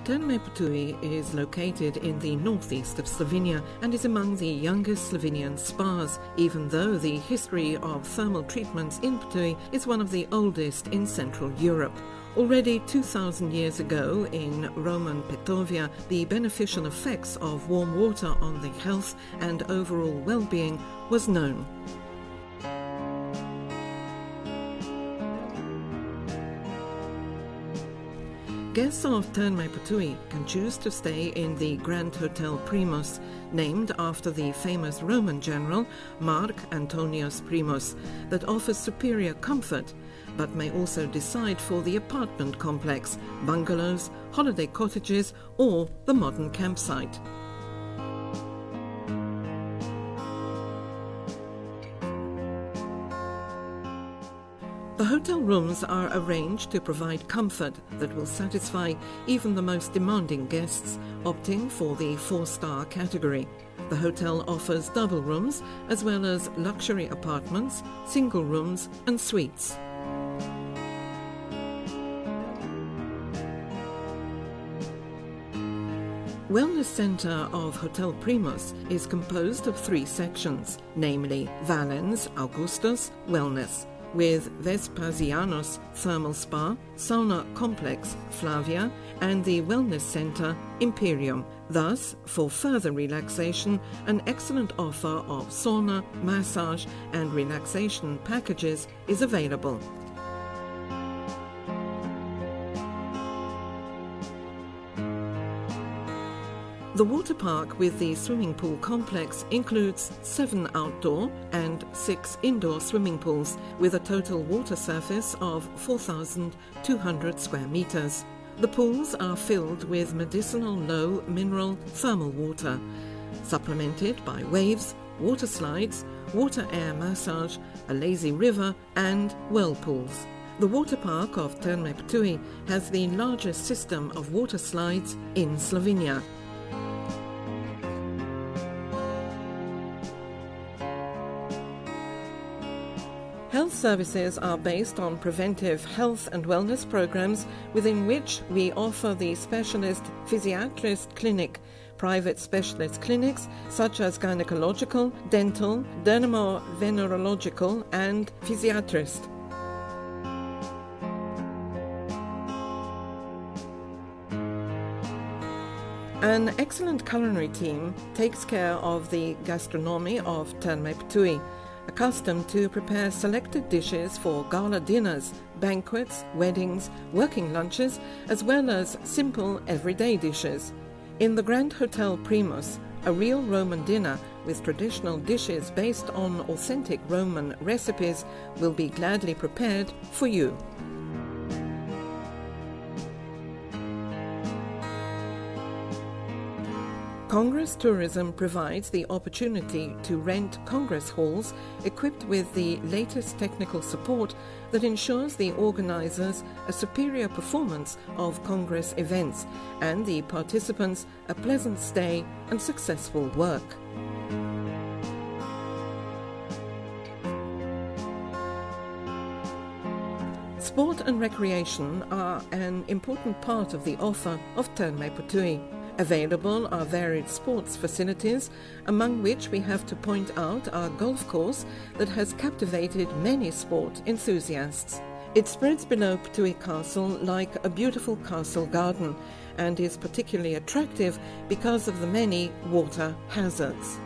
Terme Ptuj is located in the northeast of Slovenia and is among the youngest Slovenian spas, even though the history of thermal treatments in Ptuj is one of the oldest in Central Europe. Already 2,000 years ago, in Roman Petovia, the beneficial effects of warm water on the health and overall well-being was known. Guests of Terme Ptuj can choose to stay in the Grand Hotel Primus, named after the famous Roman general Mark Antonius Primus, that offers superior comfort, but may also decide for the apartment complex, bungalows, holiday cottages or the modern campsite. The hotel rooms are arranged to provide comfort that will satisfy even the most demanding guests, opting for the 4-star category. The hotel offers double rooms as well as luxury apartments, single rooms and suites. Wellness Centre of Hotel Primus is composed of 3 sections, namely Valens Augustus Wellness, with Vespasianus Thermal Spa, Sauna Complex Flavia and the Wellness Centre Imperium. Thus, for further relaxation, an excellent offer of sauna, massage and relaxation packages is available. The water park with the swimming pool complex includes 7 outdoor and 6 indoor swimming pools with a total water surface of 4,200 square meters. The pools are filled with medicinal low mineral thermal water, supplemented by waves, water slides, water-air massage, a lazy river and whirlpools. The water park of Terme Ptuj has the largest system of water slides in Slovenia. Health services are based on preventive health and wellness programs within which we offer the specialist physiatrist clinic, private specialist clinics such as gynecological, dental, dermovenerological and physiatrist. An excellent culinary team takes care of the gastronomy of Terme Ptuj, accustomed to prepare selected dishes for gala dinners, banquets, weddings, working lunches, as well as simple everyday dishes. In the Grand Hotel Primus, a real Roman dinner with traditional dishes based on authentic Roman recipes will be gladly prepared for you. Congress Tourism provides the opportunity to rent Congress halls equipped with the latest technical support that ensures the organizers a superior performance of Congress events and the participants a pleasant stay and successful work. Sport and recreation are an important part of the offer of Terme Ptuj. Available are varied sports facilities, among which we have to point out our golf course that has captivated many sport enthusiasts. It spreads below Ptuj Castle like a beautiful castle garden and is particularly attractive because of the many water hazards.